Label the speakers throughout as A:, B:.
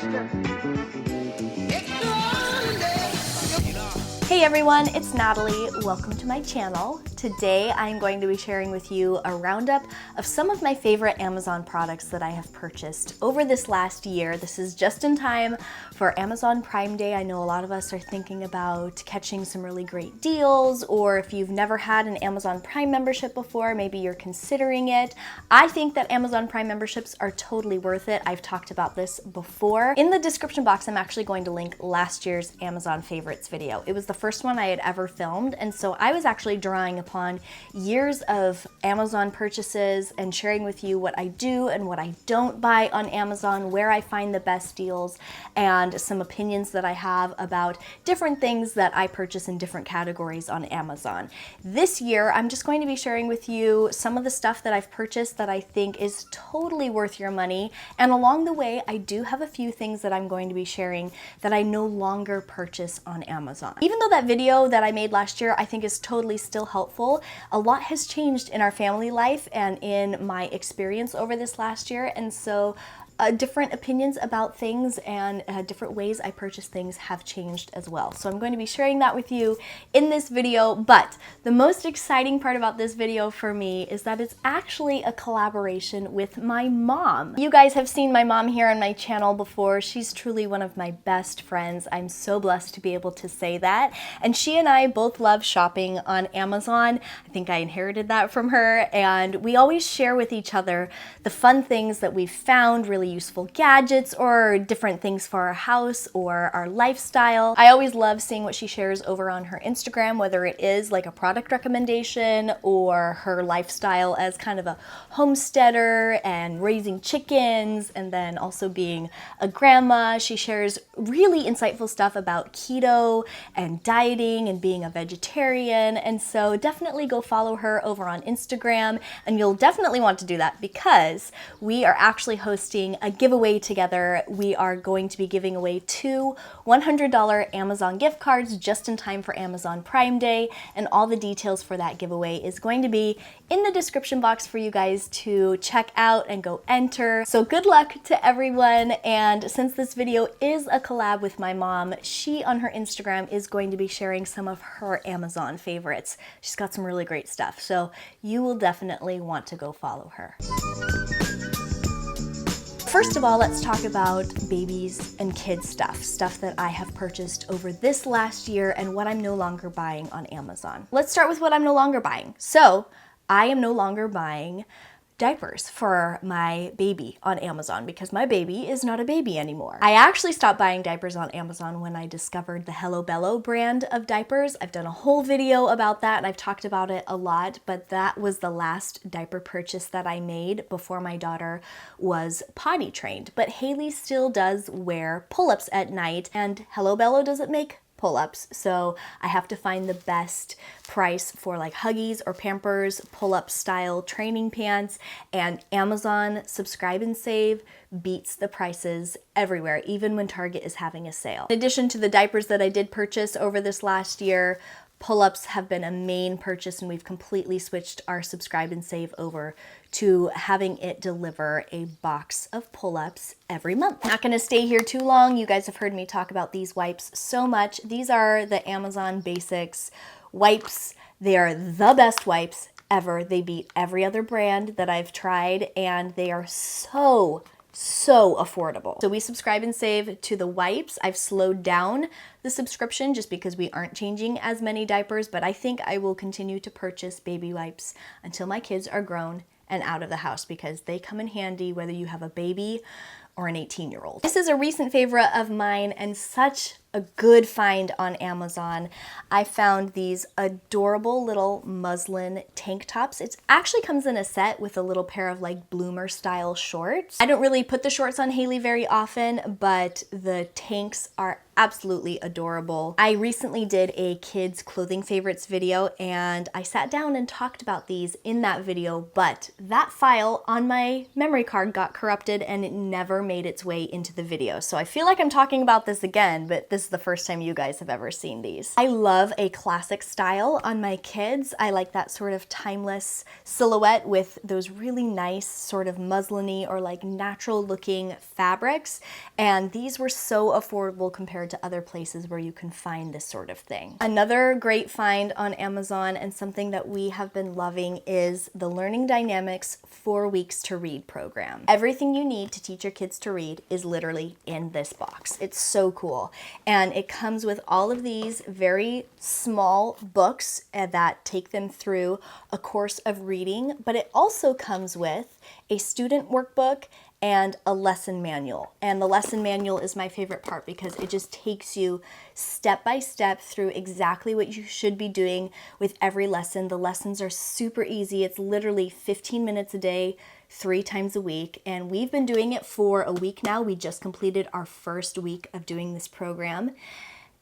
A: Hey everyone, it's Natalie. Welcome to my channel. Today I'm going to be sharing with you a roundup of some of my favorite Amazon products that I have purchased over this last year. This is just in time for Amazon Prime Day. I know a lot of us are thinking about catching some really great deals, or if you've never had an Amazon Prime membership before, maybe you're considering it. I think that Amazon Prime memberships are totally worth it. I've talked about this before. In the description box, I'm actually going to link last year's Amazon favorites video. It was the first one I had ever filmed, and so I was actually drawing upon years of Amazon purchases and sharing with you what I do and what I don't buy on Amazon, where I find the best deals, and some opinions that I have about different things that I purchase in different categories on Amazon. This year, I'm just going to be sharing with you some of the stuff that I've purchased that I think is totally worth your money, and along the way, I do have a few things that I'm going to be sharing that I no longer purchase on Amazon. Even though that video that I made last year I think is totally still helpful, a lot has changed in our family life and in my experience over this last year, and so different opinions about things and different ways I purchase things have changed as well. So I'm going to be sharing that with you in this video, but the most exciting part about this video for me is that it's actually a collaboration with my mom. You guys have seen my mom here on my channel before. She's truly one of my best friends. I'm so blessed to be able to say that. And she and I both love shopping on Amazon. I think I inherited that from her, and we always share with each other the fun things that we've found, really useful gadgets or different things for our house or our lifestyle. I always love seeing what she shares over on her Instagram, whether it is like a product recommendation or her lifestyle as kind of a homesteader and raising chickens, and then also being a grandma. She shares really insightful stuff about keto and dieting and being a vegetarian, and so definitely go follow her over on Instagram, and you'll definitely want to do that because we are actually hosting a giveaway together. We are going to be giving away 2 $100 Amazon gift cards just in time for Amazon Prime Day, and all the details for that giveaway is going to be in the description box for you guys to check out and go enter. So good luck to everyone, and since this video is a collab with my mom, she on her Instagram is going to be sharing some of her Amazon favorites. She's got some really great stuff, so you will definitely want to go follow her. First of all, let's talk about babies and kids stuff that I have purchased over this last year and what I'm no longer buying on Amazon. Let's start with what I'm no longer buying. So I am no longer buying diapers for my baby on Amazon because my baby is not a baby anymore. I actually stopped buying diapers on Amazon when I discovered the Hello Bello brand of diapers. I've done a whole video about that and I've talked about it a lot, but that was the last diaper purchase that I made before my daughter was potty trained. But Haley still does wear pull-ups at night, and Hello Bello doesn't make pull-ups, so I have to find the best price for like Huggies or Pampers pull-up style training pants, and Amazon Subscribe and Save beats the prices everywhere, even when Target is having a sale. In addition to the diapers that I did purchase over this last year, pull-ups have been a main purchase, and we've completely switched our Subscribe and Save over to having it deliver a box of pull-ups every month. Not gonna stay here too long. You guys have heard me talk about these wipes so much. These are the Amazon Basics wipes. They are the best wipes ever. They beat every other brand that I've tried, and they are so affordable. So we subscribe and save to the wipes. I've slowed down the subscription just because we aren't changing as many diapers, but I think I will continue to purchase baby wipes until my kids are grown and out of the house, because they come in handy whether you have a baby or an 18-year-old. This is a recent favorite of mine and such a good find on Amazon. I found these adorable little muslin tank tops. It actually comes in a set with a little pair of like bloomer style shorts. I don't really put the shorts on Haley very often, but the tanks are absolutely adorable. I recently did a kids clothing favorites video, and I sat down and talked about these in that video, but that file on my memory card got corrupted and it never made its way into the video. So I feel like I'm talking about this again, but this this is the first time you guys have ever seen these. I love a classic style on my kids. I like that sort of timeless silhouette with those really nice sort of muslin-y or like natural looking fabrics. And these were so affordable compared to other places where you can find this sort of thing. Another great find on Amazon and something that we have been loving is the Learning Dynamics 4 Weeks to Read program. Everything you need to teach your kids to read is literally in this box. It's so cool. And it comes with all of these very small books that take them through a course of reading, but it also comes with a student workbook and a lesson manual. And the lesson manual is my favorite part because it just takes you step by step through exactly what you should be doing with every lesson. The lessons are super easy. It's literally 15 minutes a day, 3 times a week. And we've been doing it for a week now. We just completed our first week of doing this program.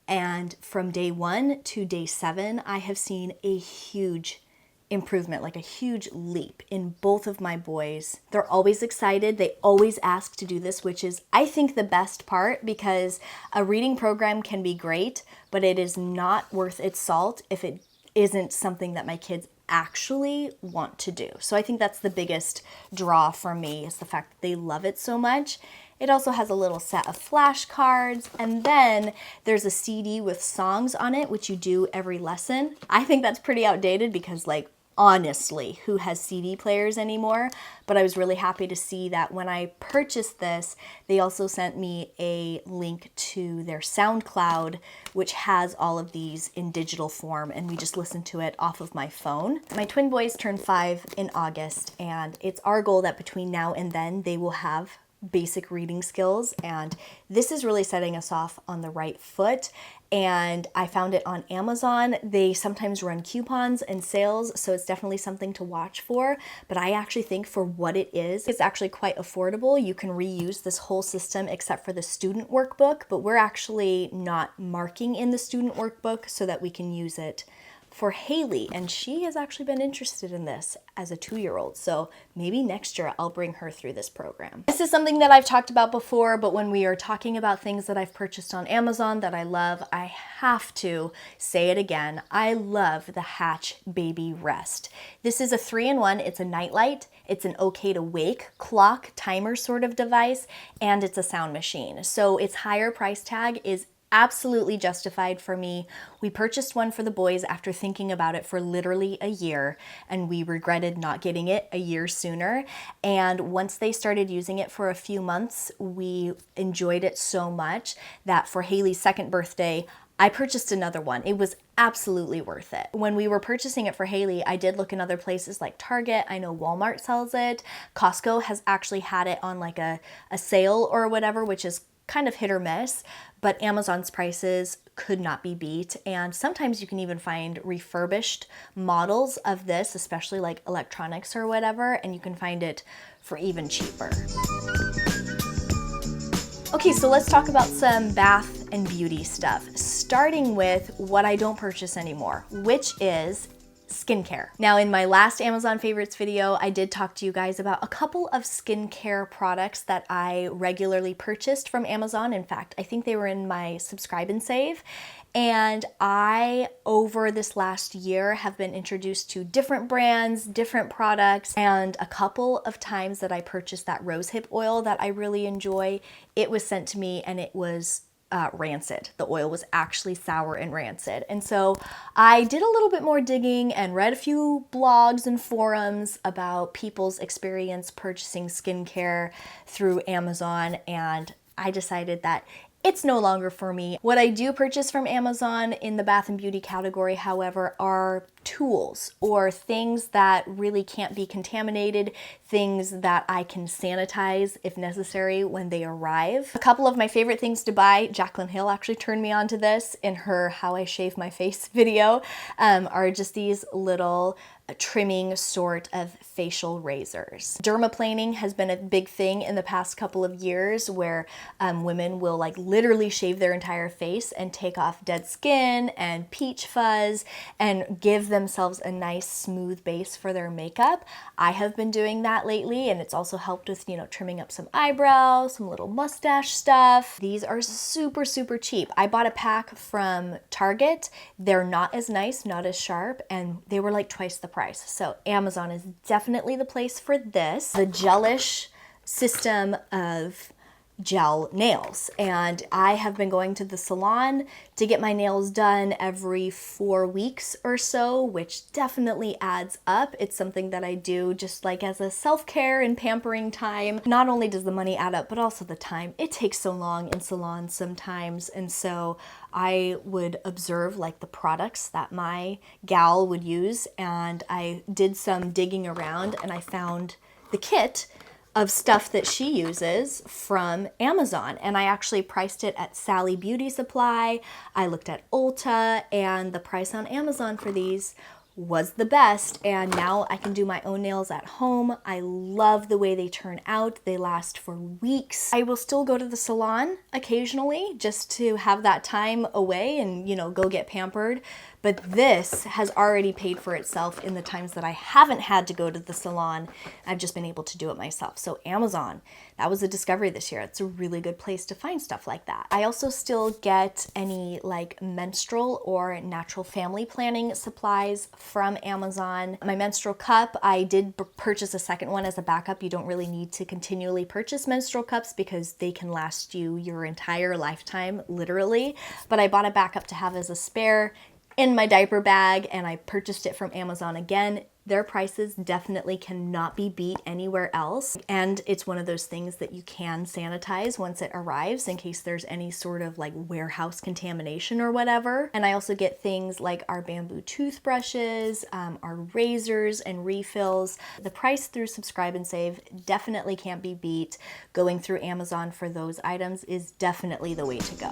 A: And from day 1 to day 7, I have seen a huge improvement, like a huge leap in both of my boys. They're always excited. They always ask to do this, which is, I think, the best part, because a reading program can be great, but it is not worth its salt if it isn't something that my kids actually want to do. So I think that's the biggest draw for me, is the fact that they love it so much. It also has a little set of flashcards, and then there's a CD with songs on it, which you do every lesson. I think that's pretty outdated because, like, honestly, who has CD players anymore? But I was really happy to see that when I purchased this, they also sent me a link to their SoundCloud, which has all of these in digital form, and we just listened to it off of my phone. My twin boys turn 5 in August, and it's our goal that between now and then they will have basic reading skills, and this is really setting us off on the right foot. And I found it on Amazon. They sometimes run coupons and sales, so it's definitely something to watch for. But I actually think for what it is, it's actually quite affordable. You can reuse this whole system except for the student workbook, but we're actually not marking in the student workbook so that we can use it for Haley, and she has actually been interested in this as a 2-year-old, so maybe next year I'll bring her through this program. This is something that I've talked about before, but when we are talking about things that I've purchased on Amazon that I love, I have to say it again. I love the Hatch Baby Rest. This is a 3-in-1. It's a nightlight, it's an okay to wake clock timer sort of device, and it's a sound machine. So its higher price tag is absolutely justified for me. We purchased one for the boys after thinking about it for literally a year, and we regretted not getting it a year sooner. And once they started using it for a few months, we enjoyed it so much that for Haley's 2nd birthday, I purchased another one. It was absolutely worth it. When we were purchasing it for Haley, I did look in other places like Target. I know Walmart sells it. Costco has actually had it on like a sale or whatever, which is kind of hit or miss, but Amazon's prices could not be beat. And sometimes you can even find refurbished models of this, especially like electronics or whatever, and you can find it for even cheaper. Okay, so let's talk about some bath and beauty stuff, starting with what I don't purchase anymore, which is skincare. Now, in my last Amazon favorites video, I did talk to you guys about a couple of skincare products that I regularly purchased from Amazon. In fact, I think they were in my subscribe and save. And I, over this last year, have been introduced to different brands, different products, and a couple of times that I purchased that rosehip oil that I really enjoy, it was sent to me and it was rancid. The oil was actually sour and rancid. And so I did a little bit more digging and read a few blogs and forums about people's experience purchasing skincare through Amazon, and I decided that it's no longer for me. What I do purchase from Amazon in the bath and beauty category, however, are tools or things that really can't be contaminated, things that I can sanitize if necessary when they arrive. A couple of my favorite things to buy, Jaclyn Hill actually turned me on to this in her How I Shave My Face video, are just these little trimming sort of facial razors. Dermaplaning has been a big thing in the past couple of years where women will like literally shave their entire face and take off dead skin and peach fuzz and give them themselves a nice smooth base for their makeup. I have been doing that lately, and it's also helped with, trimming up some eyebrows, some little mustache stuff. These are super, super cheap. I bought a pack from Target. They're not as nice, not as sharp, and they were like twice the price. So Amazon is definitely the place for this. The gelish system of gel nails, and I have been going to the salon to get my nails done every 4 weeks or so, which definitely adds up. It's something that I do just like as a self-care and pampering time. Not only does the money add up, but also the time. It takes so long in salons sometimes, and so I would observe like the products that my gal would use, and I did some digging around and I found the kit of stuff that she uses from Amazon, and I actually priced it at Sally Beauty Supply. I looked at Ulta, and the price on Amazon for these was the best, and now I can do my own nails at home. I love the way they turn out. They last for weeks. I will still go to the salon occasionally just to have that time away and, go get pampered. But this has already paid for itself in the times that I haven't had to go to the salon. I've just been able to do it myself. So Amazon, that was a discovery this year. It's a really good place to find stuff like that. I also still get any like menstrual or natural family planning supplies from Amazon. My menstrual cup, I did purchase a second one as a backup. You don't really need to continually purchase menstrual cups because they can last you your entire lifetime, literally. But I bought a backup to have as a spare in my diaper bag, and I purchased it from Amazon again. Their prices definitely cannot be beat anywhere else. And it's one of those things that you can sanitize once it arrives in case there's any sort of like warehouse contamination or whatever. And I also get things like our bamboo toothbrushes, our razors and refills. The price through Subscribe and Save definitely can't be beat. Going through Amazon for those items is definitely the way to go.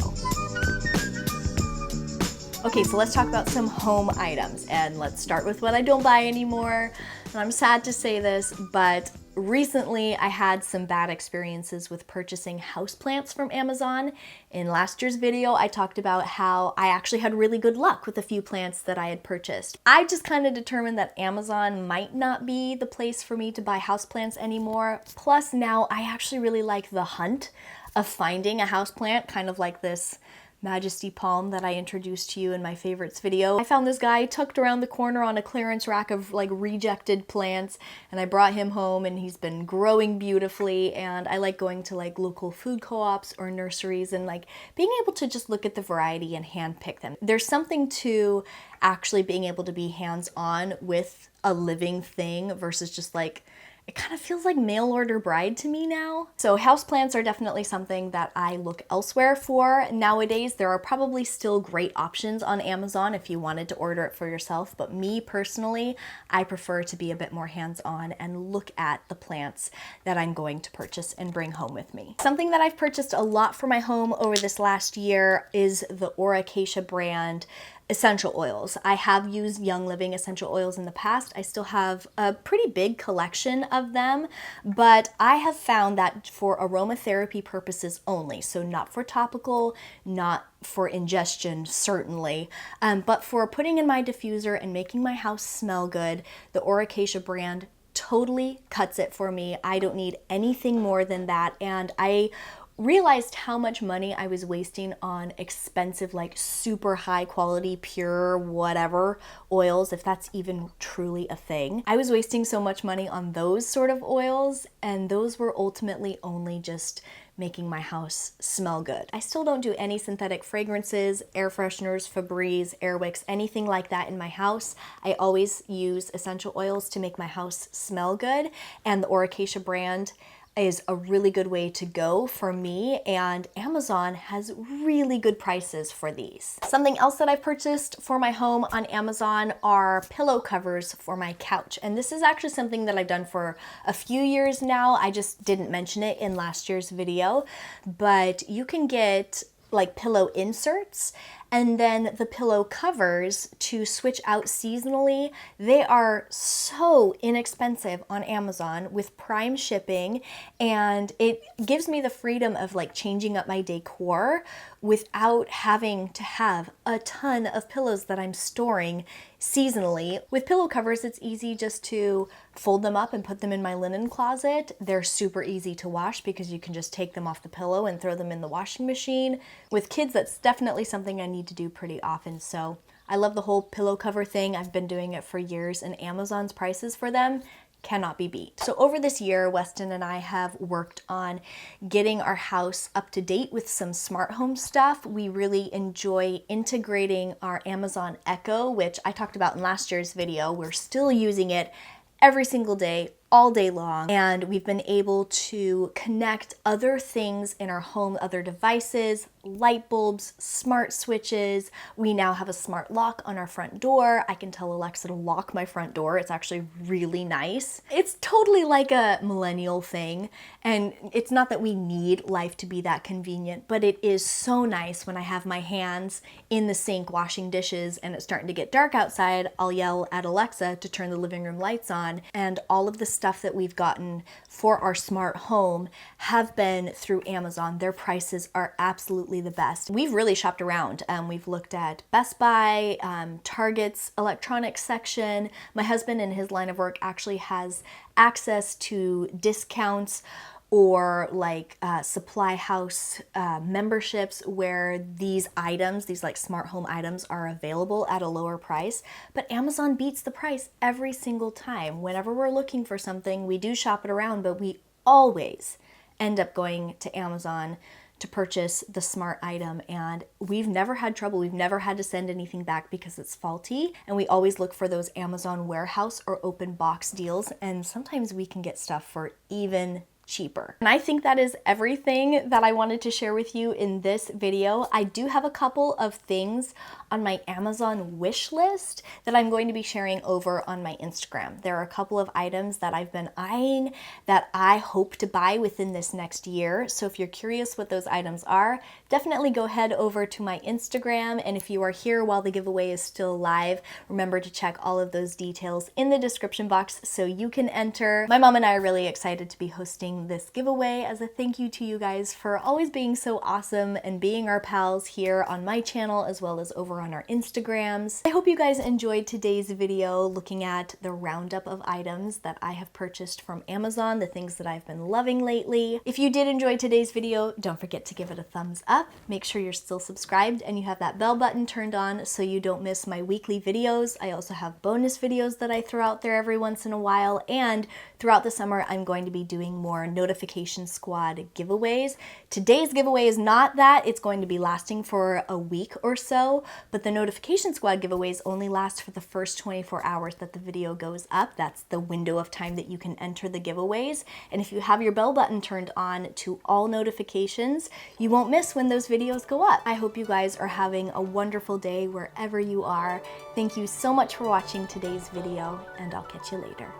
A: Okay, so let's talk about some home items, and let's start with what I don't buy anymore. And I'm sad to say this, but recently I had some bad experiences with purchasing houseplants from Amazon. In last year's video, I talked about how I actually had really good luck with a few plants that I had purchased. I just kind of determined that Amazon might not be the place for me to buy houseplants anymore. Plus now I actually really like the hunt of finding a houseplant, kind of like this Majesty Palm that I introduced to you in my favorites video. I found this guy tucked around the corner on a clearance rack of like rejected plants, and I brought him home, and he's been growing beautifully. And I like going to like local food co-ops or nurseries and like being able to just look at the variety and hand pick them. There's something to actually being able to be hands-on with a living thing versus just like, it kind of feels like mail order bride to me now. So houseplants are definitely something that I look elsewhere for. Nowadays, there are probably still great options on Amazon if you wanted to order it for yourself. But me personally, I prefer to be a bit more hands-on and look at the plants that I'm going to purchase and bring home with me. Something that I've purchased a lot for my home over this last year is the Acacia brand essential oils. I have used Young Living essential oils in the past. I still have a pretty big collection of them, but I have found that for aromatherapy purposes only, so not for topical, not for ingestion certainly, but for putting in my diffuser and making my house smell good, the Acacia brand totally cuts it for me. I don't need anything more than that, and I realized how much money I was wasting on expensive, like super high quality, pure whatever oils, if that's even truly a thing. I was wasting so much money on those sort of oils, and those were ultimately only just making my house smell good. I still don't do any synthetic fragrances, air fresheners, Febreze, Air Wicks, anything like that in my house. I always use essential oils to make my house smell good, and the Acacia brand is a really good way to go for me, and Amazon has really good prices for these. Something else that I've purchased for my home on Amazon are pillow covers for my couch, and this is actually something that I've done for a few years now. I just didn't mention it in last year's video, but you can get like pillow inserts, And then the pillow covers to switch out seasonally, they are so inexpensive on Amazon with Prime shipping, and it gives me the freedom of like changing up my decor without having to have a ton of pillows that I'm storing seasonally. With pillow covers, it's easy just to fold them up and put them in my linen closet. They're super easy to wash because you can just take them off the pillow and throw them in the washing machine. With kids, that's definitely something I need to do pretty often. So I love the whole pillow cover thing. I've been doing it for years, and Amazon's prices for them cannot be beat. So over this year, Weston and I have worked on getting our house up to date with some smart home stuff. We really enjoy integrating our Amazon Echo, which I talked about in last year's video. We're still using it every single day, all day long, and we've been able to connect other things in our home, other devices, light bulbs, smart switches. We now have a smart lock on our front door. I can tell Alexa to lock my front door. It's actually really nice. It's totally like a millennial thing, and it's not that we need life to be that convenient, but it is so nice when I have my hands in the sink washing dishes and it's starting to get dark outside. I'll yell at Alexa to turn the living room lights on, and all of the stuff that we've gotten for our smart home have been through Amazon. Their prices are absolutely the best. We've really shopped around. We've looked at Best Buy, Target's electronics section. My husband in his line of work actually has access to discounts or like supply house memberships where these items, these like smart home items, are available at a lower price. But Amazon beats the price every single time. Whenever we're looking for something, we do shop it around, but we always end up going to Amazon to purchase the smart item, and we've never had trouble. We've never had to send anything back because it's faulty, and we always look for those Amazon warehouse or open box deals, and sometimes we can get stuff for even cheaper. And I think that is everything that I wanted to share with you in this video. I do have a couple of things on my Amazon wish list that I'm going to be sharing over on my Instagram. There are a couple of items that I've been eyeing that I hope to buy within this next year. So if you're curious what those items are, definitely go head over to my Instagram. And if you are here while the giveaway is still live, remember to check all of those details in the description box so you can enter. My mom and I are really excited to be hosting this giveaway as a thank you to you guys for always being so awesome and being our pals here on my channel as well as over on our Instagrams. I hope you guys enjoyed today's video looking at the roundup of items that I have purchased from Amazon, the things that I've been loving lately. If you did enjoy today's video, don't forget to give it a thumbs up. Make sure you're still subscribed and you have that bell button turned on so you don't miss my weekly videos. I also have bonus videos that I throw out there every once in a while, and throughout the summer I'm going to be doing more Notification Squad giveaways. Today's giveaway is not that. It's going to be lasting for a week or so, but the Notification Squad giveaways only last for the first 24 hours that the video goes up. That's the window of time that you can enter the giveaways. And if you have your bell button turned on to all notifications, you won't miss when those videos go up. I hope you guys are having a wonderful day wherever you are. Thank you so much for watching today's video, and I'll catch you later.